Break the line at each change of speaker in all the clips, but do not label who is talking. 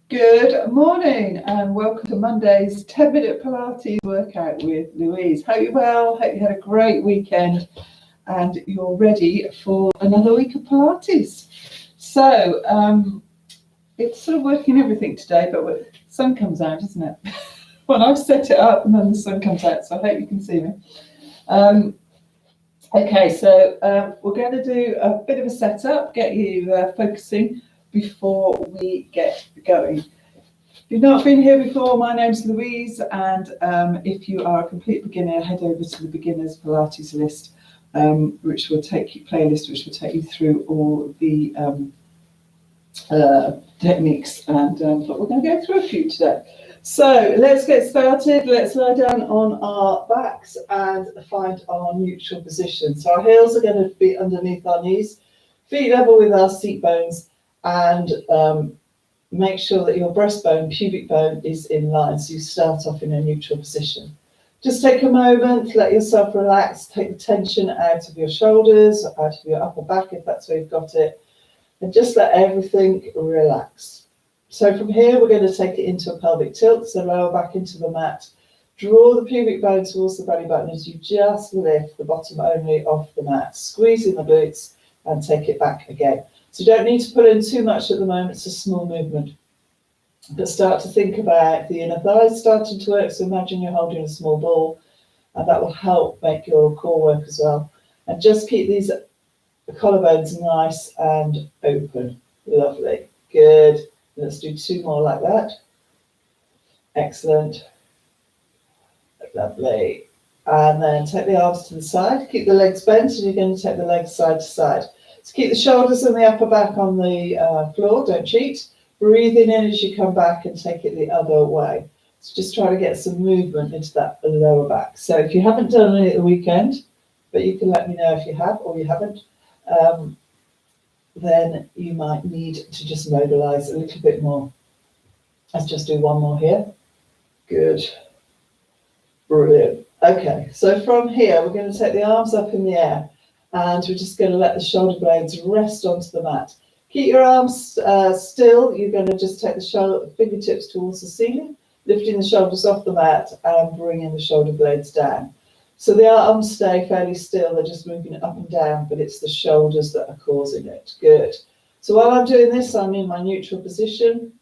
Good morning and welcome to Monday's 10-minute Pilates workout with Louise. Hope you're well, hope you had a great weekend and you're ready for another week of Pilates. So it's sort of working everything today, but the sun comes out, isn't it? Well, I've set it up and then the sun comes out, so I hope you can see me. Okay, so we're going to do a bit of a setup, get you focusing before we get going. If you've not been here before, my name's Louise, and if you are a complete beginner, head over to the beginners Pilates list, which will take you you through all the techniques, and but we're going to go through a few today. So let's get started. Let's lie down on our backs and find our neutral position. So our heels are going to be underneath our knees, feet level with our seat bones, and make sure that your breastbone, pubic bone is in line. So you start off in a neutral position. Just take a moment, let yourself relax, take the tension out of your shoulders, out of your upper back if that's where you've got it, and just let everything relax. So from here, we're going to take it into a pelvic tilt, so lower back into the mat. Draw the pubic bone towards the belly button as you just lift the bottom only off the mat, squeezing the glutes and take it back again. So you don't need to pull in too much at the moment, it's a small movement. But start to think about the inner thighs starting to work, so imagine you're holding a small ball, and that will help make your core work as well. And just keep these collarbones nice and open. Lovely. Good. Let's do two more like that. Excellent. Lovely. And then take the arms to the side. Keep the legs bent, and you're going to take the legs side to side. So keep the shoulders and the upper back on the floor. Don't cheat. Breathing in as you come back and take it the other way. So just try to get some movement into that lower back. So if you haven't done any at the weekend, but you can let me know if you have or you haven't, then you might need to just mobilize a little bit more. Let's just do one more here. Good. Brilliant. Okay, so from here, we're going to take the arms up in the air, and we're just going to let the shoulder blades rest onto the mat. Keep your arms still. You're going to just take the fingertips towards the ceiling, lifting the shoulders off the mat and bringing the shoulder blades down. So the arms stay fairly still, they're just moving it up and down, but it's the shoulders that are causing it. Good. So while I'm doing this, I'm in my neutral position.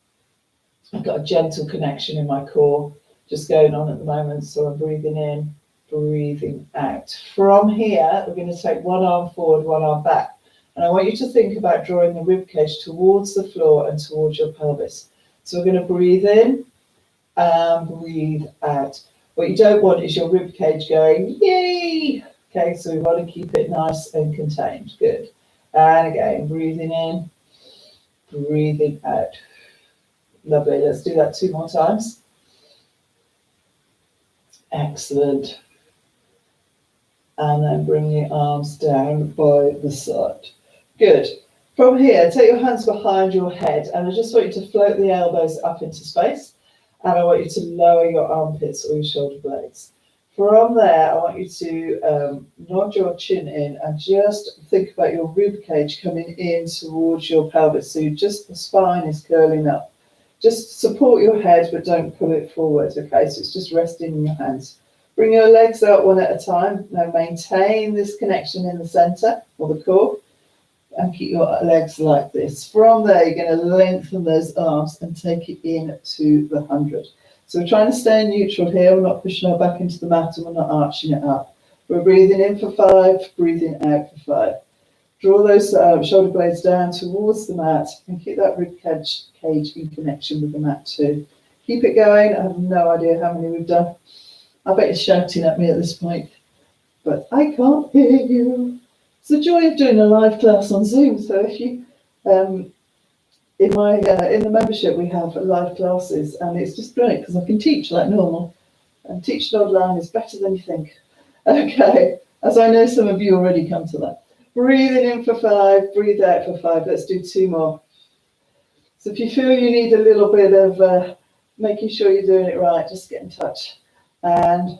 I've got a gentle connection in my core just going on at the moment. So I'm breathing in, breathing out. From here, we're going to take one arm forward, one arm back. And I want you to think about drawing the rib cage towards the floor and towards your pelvis. So we're going to breathe in and breathe out. What you don't want is your rib cage going, yay! Okay, so we want to keep it nice and contained. Good. And again, breathing in, breathing out. Lovely. Let's do that two more times. Excellent. And then bring your arms down by the side. Good. From here, take your hands behind your head, and I just want you to float the elbows up into space. And I want you to lower your armpits or your shoulder blades. From there, I want you to nod your chin in and just think about your rib cage coming in towards your pelvis. So the spine is curling up. Just support your head, but don't pull it forward. Okay, so it's just resting in your hands. Bring your legs out one at a time. Now maintain this connection in the center or the core. And keep your legs like this. From there, you're going to lengthen those arms and take it in to the 100. So we're trying to stay neutral here. We're not pushing our back into the mat and we're not arching it up. We're breathing in for 5, breathing out for 5. Draw those shoulder blades down towards the mat and keep that rib cage in connection with the mat too. Keep it going. I have no idea how many we've done. I bet you're shouting at me at this point, but I can't hear you. It's the joy of doing a live class on Zoom. So if you, in the membership, we have live classes, and it's just great because I can teach like normal, and teaching online is better than you think. Okay, as I know some of you already come to that. Breathing in for 5, breathe out for 5. Let's do 2 more. So if you feel you need a little bit of making sure you're doing it right, just get in touch and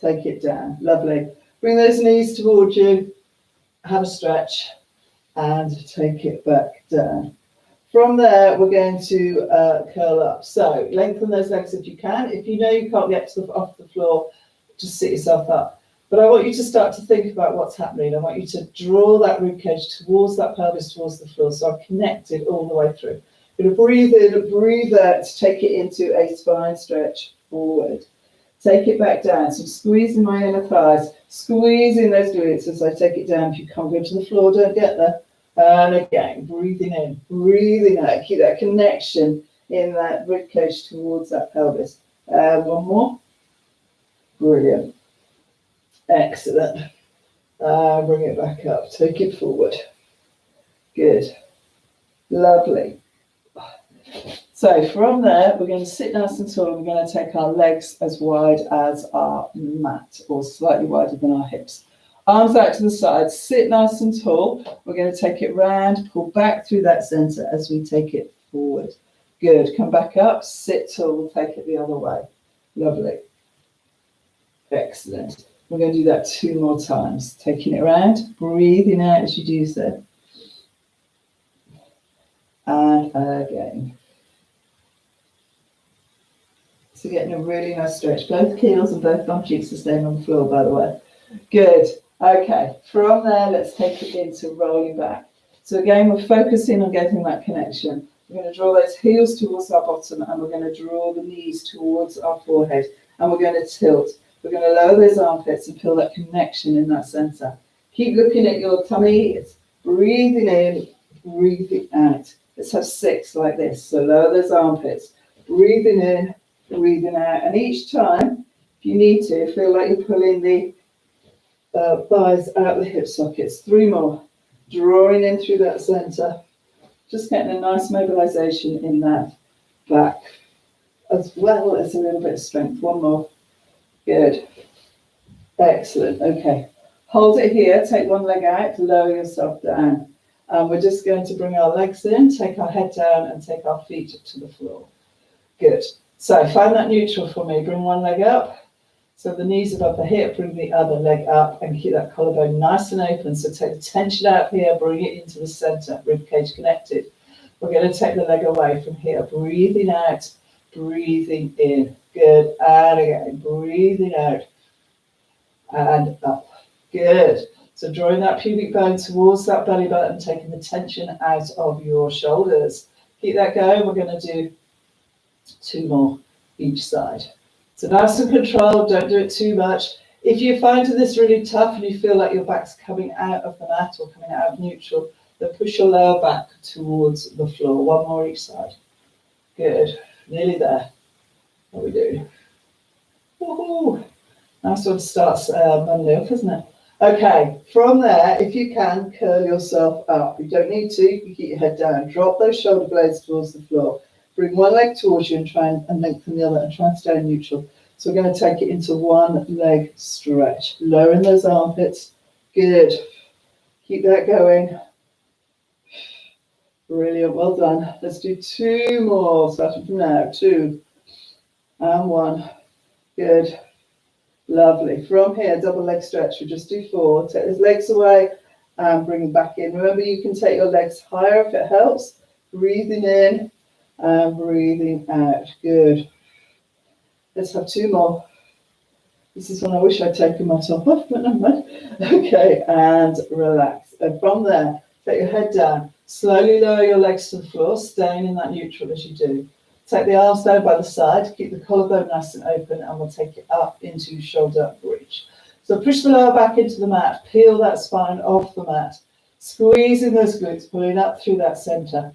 take it down. Lovely. Bring those knees towards you. Have a stretch and take it back down. From there, we're going to curl up. So lengthen those legs if you can. If you know you can't get off the floor, just sit yourself up. But I want you to start to think about what's happening. I want you to draw that ribcage towards that pelvis, towards the floor. So I'm connected all the way through. I'm going to breathe in, breathe out, take it into a spine stretch forward. Take it back down. So squeezing my inner thighs, squeezing those glutes as I take it down. If you can't go to the floor, don't get there. And again, breathing in, breathing out. Keep that connection in that ribcage towards that pelvis. One more. Brilliant. Excellent. Bring it back up. Take it forward. Good. Lovely. So from there, we're going to sit nice and tall. We're going to take our legs as wide as our mat, or slightly wider than our hips. Arms out to the side, sit nice and tall. We're going to take it round, pull back through that center as we take it forward. Good. Come back up, sit tall, we'll take it the other way. Lovely. Excellent. We're going to do that 2 more times. Taking it around, breathing out as you do so. And again. So getting a really nice stretch. Both heels and both bum cheeks are staying on the floor, by the way. Good. Okay. From there, let's take it into rolling back. So again, we're focusing on getting that connection. We're going to draw those heels towards our bottom, and we're going to draw the knees towards our forehead, and we're going to tilt. We're going to lower those armpits and feel that connection in that center. Keep looking at your tummy. It's breathing in, breathing out. Let's have 6 like this. So lower those armpits, breathing in, breathing out. And each time, if you need to, feel like you're pulling the thighs out the hip sockets. 3 more. Drawing in through that center. Just getting a nice mobilization in that back, as well as a little bit of strength. 1 more. Good. Excellent. Okay. Hold it here. Take 1 leg out. Lower yourself down. And we're just going to bring our legs in, take our head down, and take our feet to the floor. Good. So find that neutral for me. Bring 1 leg up. So the knees above the hip. Bring the other leg up and keep that collarbone nice and open. So take the tension out here. Bring it into the center. Rib cage connected. We're going to take the leg away from here. Breathing out. Breathing in. Good. And again. Breathing out. And up. Good. So drawing that pubic bone towards that belly button, taking the tension out of your shoulders. Keep that going. We're going to do 2 more each side. So nice and controlled. Don't do it too much. If you're finding this really tough and you feel like your back's coming out of the mat or coming out of neutral, then push your lower back towards the floor. 1 more each side. Good. Nearly there. How are we doing? Woohoo! Nice one starts Monday off, isn't it? Okay, from there, if you can, curl yourself up. You don't need to, you can keep your head down. Drop those shoulder blades towards the floor. Bring 1 leg towards you and try and lengthen the other and try and stay neutral. So we're going to take it into 1 leg stretch. Lowering those armpits. Good. Keep that going. Brilliant, well done. Let's do 2 more, starting from now. 2 and 1. Good. Lovely. From here, double leg stretch. We'll just do 4. Take those legs away and bring them back in. Remember, you can take your legs higher if it helps. Breathing in and breathing out. Good. Let's have 2 more. This is when I wish I'd taken my top off, but never mind. Okay, and relax. And from there, take your head down. Slowly lower your legs to the floor, staying in that neutral as you do. Take the arms down by the side, keep the collarbone nice and open, and we'll take it up into shoulder bridge. So push the lower back into the mat, peel that spine off the mat, squeezing those glutes, pulling up through that center,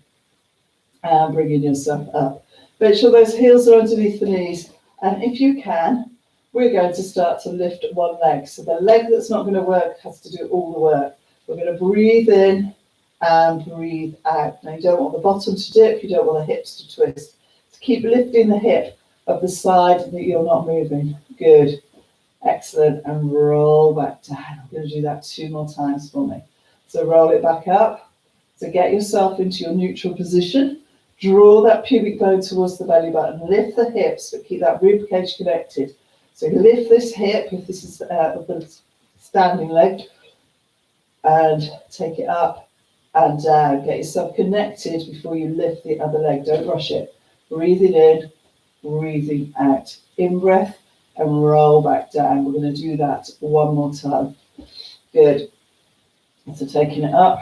and bringing yourself up. Make sure those heels are underneath the knees, and if you can, we're going to start to lift 1 leg. So the leg that's not going to work has to do all the work. We're going to breathe in and breathe out. Now you don't want the bottom to dip, you don't want the hips to twist. Keep lifting the hip of the side that you're not moving. Good. Excellent. And roll back down. I'm going to do that 2 more times for me. So roll it back up. So get yourself into your neutral position. Draw that pubic bone towards the belly button. Lift the hips, but keep that rib cage connected. So lift this hip, if this is the standing leg, and take it up and down. Get yourself connected before you lift the other leg. Don't rush it. Breathing in, breathing out. In breath and roll back down. We're going to do that one more time. Good. So taking it up.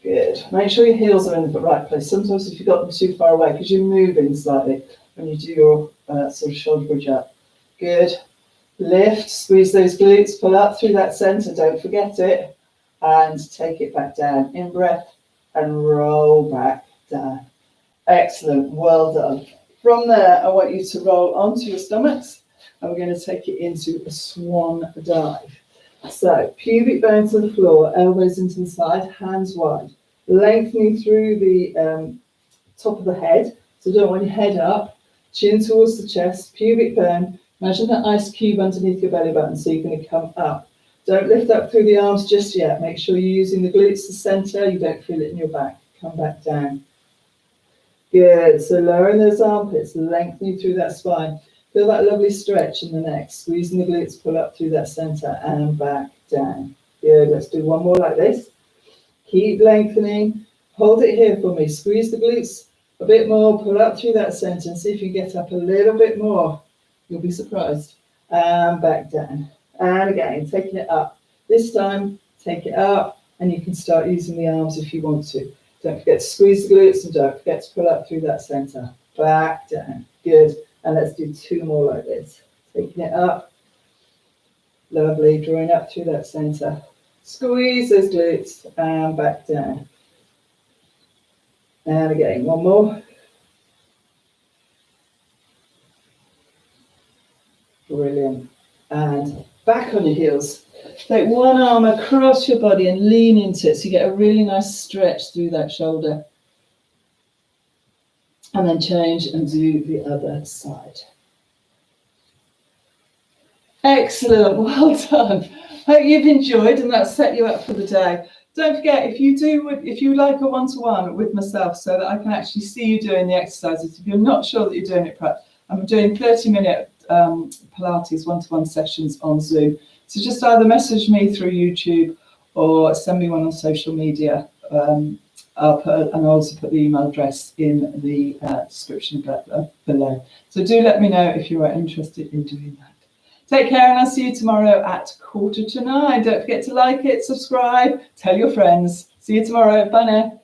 Good. Make sure your heels are in the right place. Sometimes if you've got them too far away, because you're moving slightly when you do your sort of shoulder bridge up. Good. Lift, squeeze those glutes, pull up through that center, don't forget it, and take it back down. In breath and roll back down. Excellent, well done. From there, I want you to roll onto your stomachs, and we're going to take it into a swan dive. So, pubic bone to the floor, elbows into the side, hands wide. Lengthening through the top of the head, so don't want your head up, chin towards the chest, pubic bone. Imagine that ice cube underneath your belly button, so you're going to come up. Don't lift up through the arms just yet. Make sure you're using the glutes to center. You don't feel it in your back. Come back down. Good. So lowering those armpits, lengthening through that spine. Feel that lovely stretch in the neck. Squeezing the glutes, pull up through that center and back down. Good. Let's do one more like this. Keep lengthening. Hold it here for me. Squeeze the glutes a bit more. Pull up through that center and see if you get up a little bit more. You'll be surprised. And back down. And again, taking it up. This time, take it up, and you can start using the arms if you want to. Don't forget to squeeze the glutes, and don't forget to pull up through that center. Back down. Good. And let's do two more like this. Taking it up. Lovely. Drawing up through that center. Squeeze those glutes, and back down. And again, one more. Brilliant. And back on your heels. Take one arm across your body and lean into it so you get a really nice stretch through that shoulder. And then change and do the other side. Excellent. Well done. Hope you've enjoyed and that's set you up for the day. Don't forget, if you like a one-to-one with myself so that I can actually see you doing the exercises, if you're not sure that you're doing it, I'm doing 30-minute Pilates one-to-one sessions on Zoom. So just either message me through YouTube or send me one on social media. I'll also put the email address in the description below. So do let me know if you are interested in doing that. Take care, and I'll see you tomorrow at 8:45. Don't forget to like it, subscribe, tell your friends. See you tomorrow. Bye now.